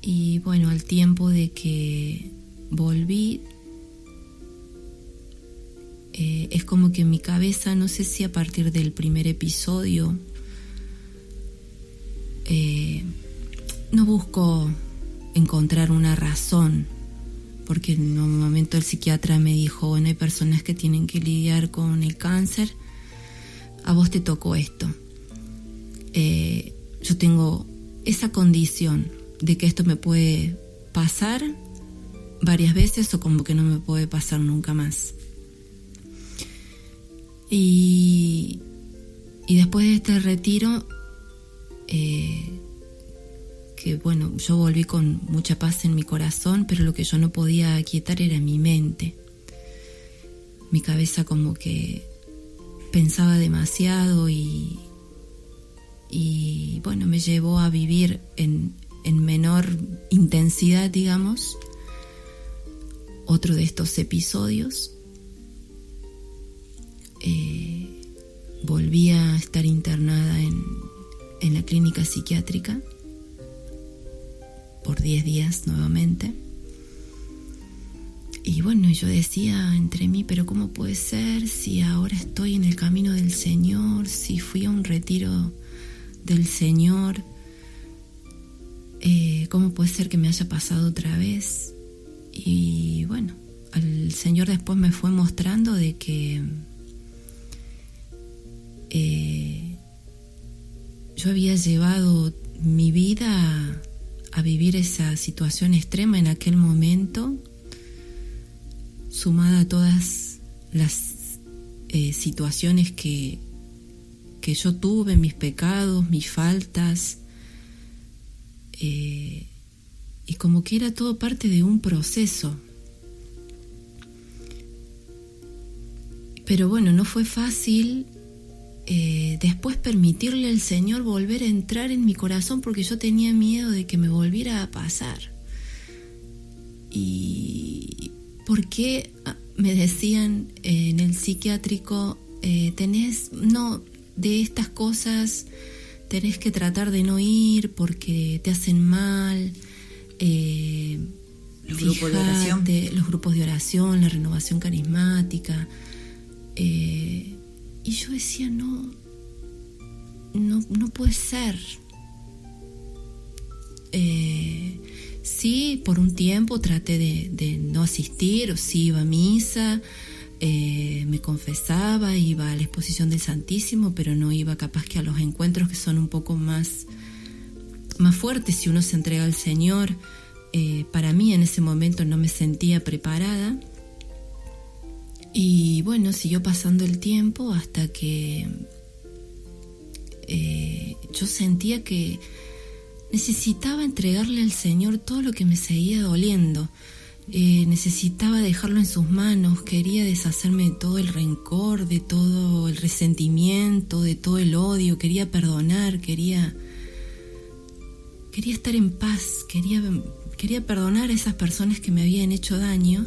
Y bueno, al tiempo de que volví, es como que en mi cabeza, no sé si a partir del primer episodio, no busco encontrar una razón, porque en un momento el psiquiatra me dijo, bueno, hay personas que tienen que lidiar con el cáncer, a vos te tocó esto. Yo tengo esa condición de que esto me puede pasar varias veces o como que no me puede pasar nunca más. Y después de este retiro, que bueno, yo volví con mucha paz en mi corazón, pero lo que yo no podía aquietar era mi mente. Mi cabeza como que pensaba demasiado y bueno, me llevó a vivir en menor intensidad, digamos, otro de estos episodios. Volví a estar internada en la clínica psiquiátrica por 10 días nuevamente. Y bueno, yo decía entre mí, pero ¿cómo puede ser si ahora estoy en el camino del Señor, si fui a un retiro del Señor? ¿Cómo puede ser que me haya pasado otra vez? Y bueno, el Señor después me fue mostrando de que yo había llevado mi vida a vivir esa situación extrema en aquel momento, sumada a todas las situaciones que yo tuve, mis pecados, mis faltas, y como que era todo parte de un proceso. Pero bueno, no fue fácil después permitirle al Señor volver a entrar en mi corazón, porque yo tenía miedo de que me volviera a pasar. Y ¿por qué me decían en el psiquiátrico, de estas cosas tenés que tratar de no ir porque te hacen mal? Los grupos de oración. Los grupos de oración, la renovación carismática. Y yo decía, no puede ser. Sí, por un tiempo traté de no asistir, o sí iba a misa, me confesaba, iba a la exposición del Santísimo, pero no iba capaz que a los encuentros que son un poco más fuertes si uno se entrega al Señor. Para mí en ese momento no me sentía preparada. Y bueno, siguió pasando el tiempo hasta que yo sentía que necesitaba entregarle al Señor todo lo que me seguía doliendo. Necesitaba dejarlo en sus manos, quería deshacerme de todo el rencor, de todo el resentimiento, de todo el odio, quería perdonar, quería estar en paz, quería perdonar a esas personas que me habían hecho daño.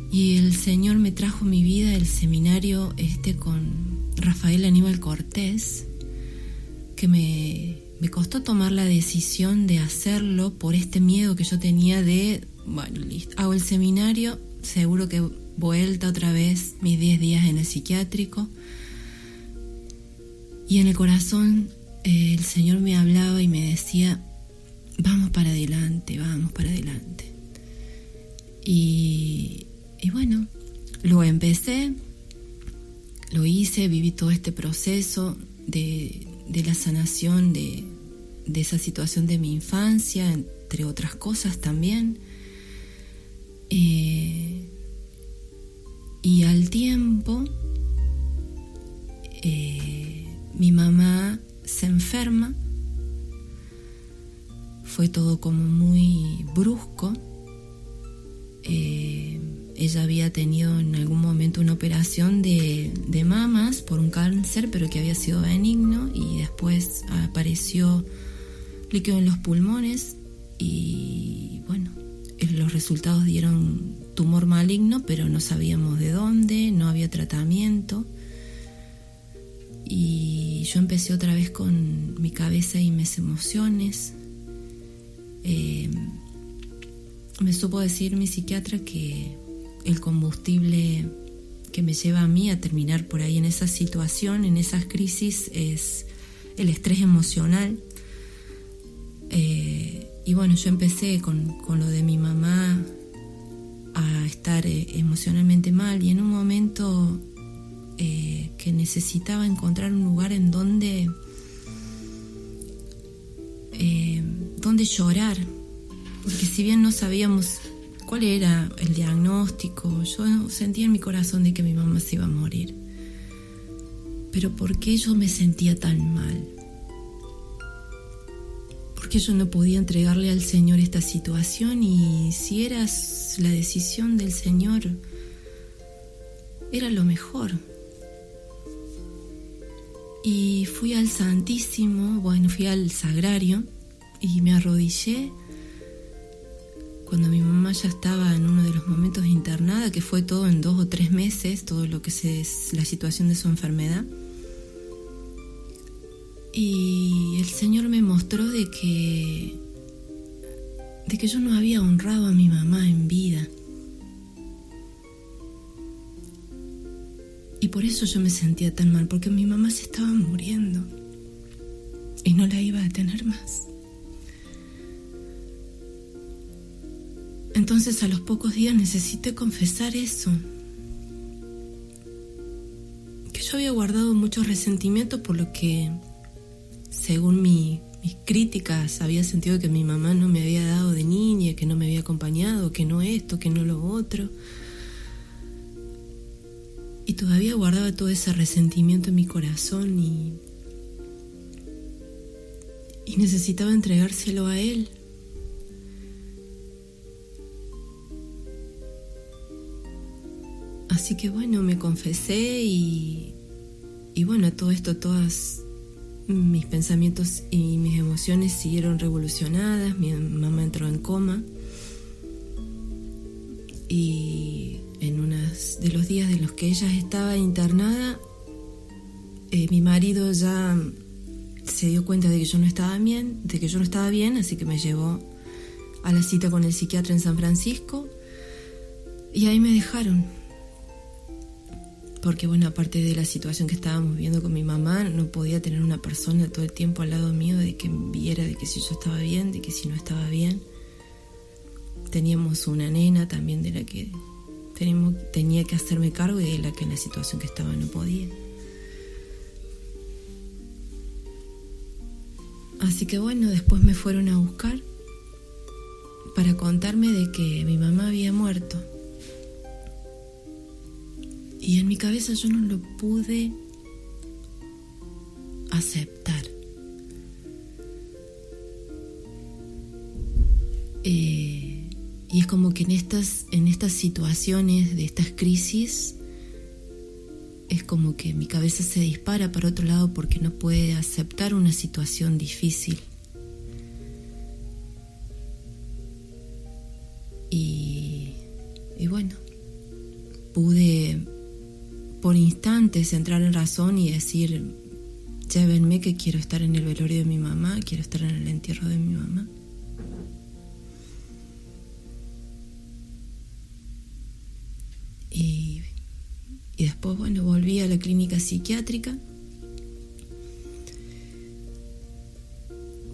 Y el Señor me trajo a mi vida el seminario con Rafael Aníbal Cortés, que me costó tomar la decisión de hacerlo por este miedo que yo tenía de, bueno, listo, hago el seminario, seguro que vuelta otra vez mis 10 días en el psiquiátrico. Y en el corazón el Señor me hablaba y me decía, vamos para adelante, vamos para adelante. Y bueno, lo empecé, lo hice, viví todo este proceso de la sanación de esa situación de mi infancia, entre otras cosas también. Y al tiempo, mi mamá se enferma. Fue todo como muy brusco. Ella había tenido en algún momento una operación de mamas por un cáncer, pero que había sido benigno, y después apareció líquido en los pulmones y bueno, los resultados dieron tumor maligno, pero no sabíamos de dónde, no había tratamiento. Y yo empecé otra vez con mi cabeza y mis emociones. me supo decir mi psiquiatra que el combustible que me lleva a mí a terminar por ahí en esa situación, en esas crisis, es el estrés emocional. Y bueno, yo empecé con lo de mi mamá a estar emocionalmente mal, y en un momento que necesitaba encontrar un lugar en donde llorar, porque si bien no sabíamos cuál era el diagnóstico, yo sentía en mi corazón de que mi mamá se iba a morir. Pero ¿por qué yo me sentía tan mal? ¿Por qué yo no podía entregarle al Señor esta situación? Y si era la decisión del Señor, era lo mejor. Y fui al Santísimo, fui al Sagrario y me arrodillé cuando mi mamá ya estaba en uno de los momentos internada, que fue todo en 2 o 3 meses, todo lo que es la situación de su enfermedad. Y el Señor me mostró de que yo no había honrado a mi mamá en vida. Y por eso yo me sentía tan mal, porque mi mamá se estaba muriendo y no la iba a tener más. Entonces a los pocos días necesité confesar eso, que yo había guardado mucho resentimiento por lo que, según mis críticas, había sentido que mi mamá no me había dado de niña, que no me había acompañado, que no esto, que no lo otro. Y todavía guardaba todo ese resentimiento en mi corazón y necesitaba entregárselo a Él. Así que me confesé y todo esto, todas mis pensamientos y mis emociones siguieron revolucionadas. Mi mamá entró en coma y en unos de los días de los que ella estaba internada, mi marido ya se dio cuenta de que yo no estaba bien, así que me llevó a la cita con el psiquiatra en San Francisco y ahí me dejaron. Porque aparte de la situación que estábamos viviendo con mi mamá, no podía tener una persona todo el tiempo al lado mío de que viera de que si yo estaba bien, de que si no estaba bien. Teníamos una nena también de la que tenía que hacerme cargo y de la que en la situación que estaba no podía. Así que después me fueron a buscar para contarme de que mi mamá había muerto. Y en mi cabeza yo no lo pude aceptar. Y es como que en estas situaciones de estas crisis, es como que mi cabeza se dispara para otro lado porque no puede aceptar una situación difícil. Y pude por instantes entrar en razón y decir: llévenme, que quiero estar en el velorio de mi mamá, quiero estar en el entierro de mi mamá. Y después, volví a la clínica psiquiátrica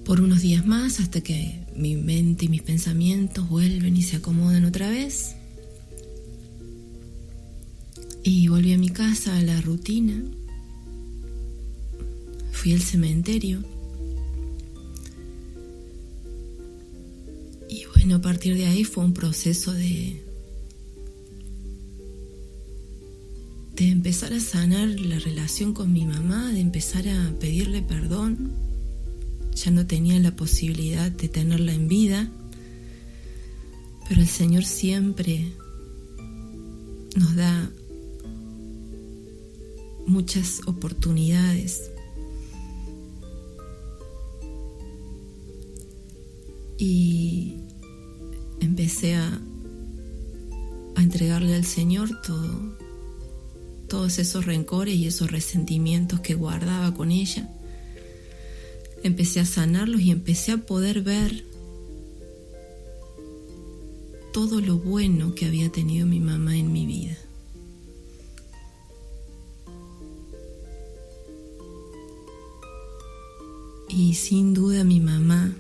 por unos días más, hasta que mi mente y mis pensamientos vuelven y se acomodan otra vez. Y volví a mi casa, a la rutina. Fui al cementerio. Y a partir de ahí fue un proceso de empezar a sanar la relación con mi mamá, de empezar a pedirle perdón. Ya no tenía la posibilidad de tenerla en vida, pero el Señor siempre nos da muchas oportunidades. Y empecé a entregarle al Señor todos esos rencores y esos resentimientos que guardaba con ella. Empecé a sanarlos y empecé a poder ver todo lo bueno que había tenido mi mamá en mi vida. Y sin duda mi mamá,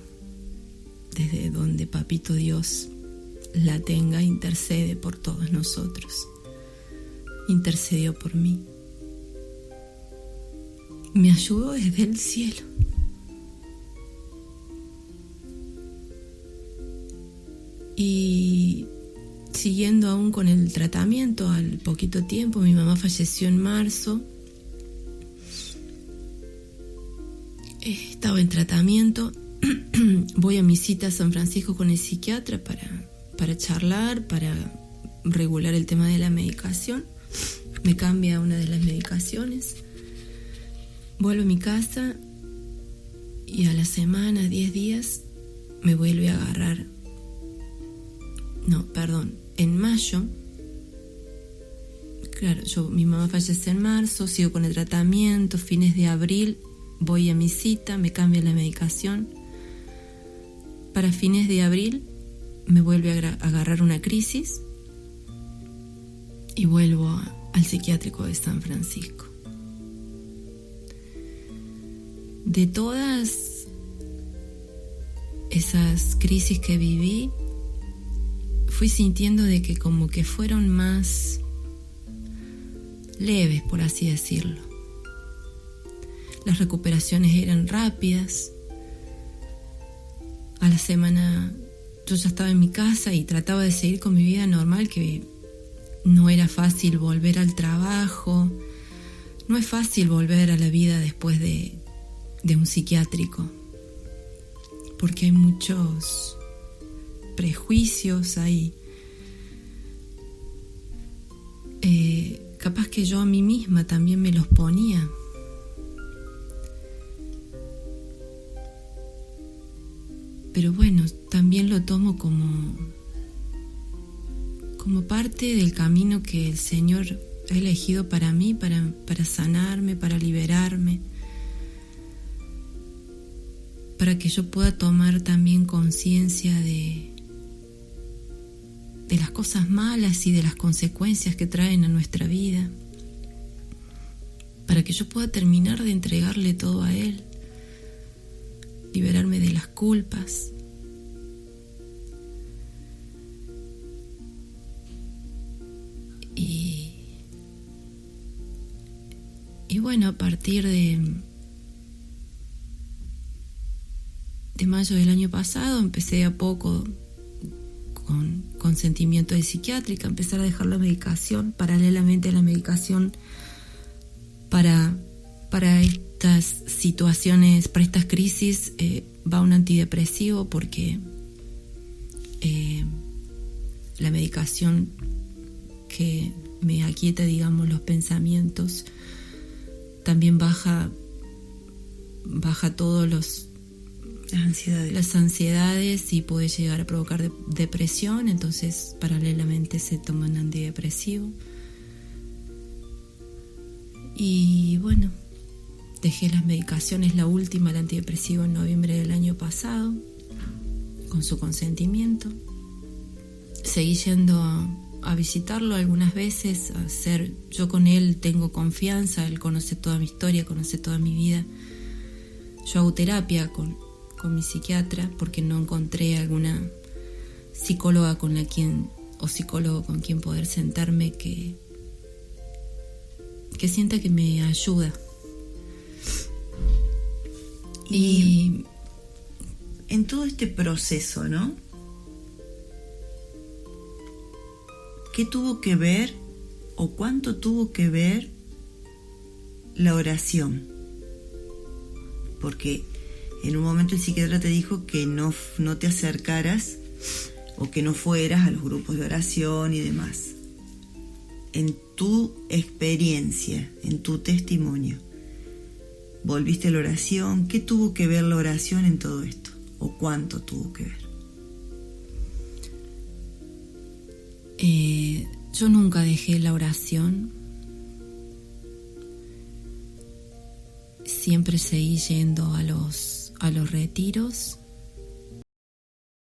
desde donde Papito Dios la tenga, intercede por todos nosotros. Intercedió por mí. Me ayudó desde el cielo. Y siguiendo aún con el tratamiento, al poquito tiempo, mi mamá falleció en marzo. Estaba en tratamiento. Voy a mi cita a San Francisco con el psiquiatra para charlar, para regular el tema de la medicación. Me cambia una de las medicaciones. Vuelvo a mi casa y a la semana, 10 días, me vuelve a agarrar. En mayo. Claro, mi mamá fallece en marzo, sigo con el tratamiento, fines de abril voy a mi cita, me cambia la medicación. Para fines de abril me vuelve a agarrar una crisis y vuelvo al psiquiátrico de San Francisco. De todas esas crisis que viví, fui sintiendo de que como que fueron más leves, por así decirlo. Las recuperaciones eran rápidas. A la semana yo ya estaba en mi casa y trataba de seguir con mi vida normal, que no era fácil volver al trabajo. No es fácil volver a la vida después de un psiquiátrico, porque hay muchos prejuicios ahí. Capaz que yo a mí misma también me los ponía. Pero bueno, también lo tomo como parte del camino que el Señor ha elegido para mí, para sanarme, para liberarme, para que yo pueda tomar también conciencia de las cosas malas y de las consecuencias que traen a nuestra vida, para que yo pueda terminar de entregarle todo a Él, liberarme de las culpas. Y bueno, a partir de mayo del año pasado empecé a poco, con consentimiento de psiquiátrica, empezar a dejar la medicación. Paralelamente a la medicación para estas situaciones, para estas crisis, va un antidepresivo, porque la medicación que me aquieta, digamos, los pensamientos, también baja todos las ansiedades y puede llegar a provocar depresión. Entonces paralelamente se toma un antidepresivo. Y bueno, dejé las medicaciones, la última, el antidepresivo, en noviembre del año pasado, con su consentimiento. Seguí yendo a visitarlo algunas veces, yo con él tengo confianza, él conoce toda mi historia, conoce toda mi vida. Yo hago terapia con mi psiquiatra porque no encontré alguna psicóloga psicólogo con quien poder sentarme que sienta que me ayuda. Y en todo este proceso, ¿no? ¿Qué tuvo que ver o cuánto tuvo que ver la oración? Porque en un momento el psiquiatra te dijo que no te acercaras o que no fueras a los grupos de oración y demás. En tu experiencia, en tu testimonio, ¿volviste a la oración? ¿Qué tuvo que ver la oración en todo esto? ¿O cuánto tuvo que ver? Yo nunca dejé la oración. Siempre seguí yendo a los retiros.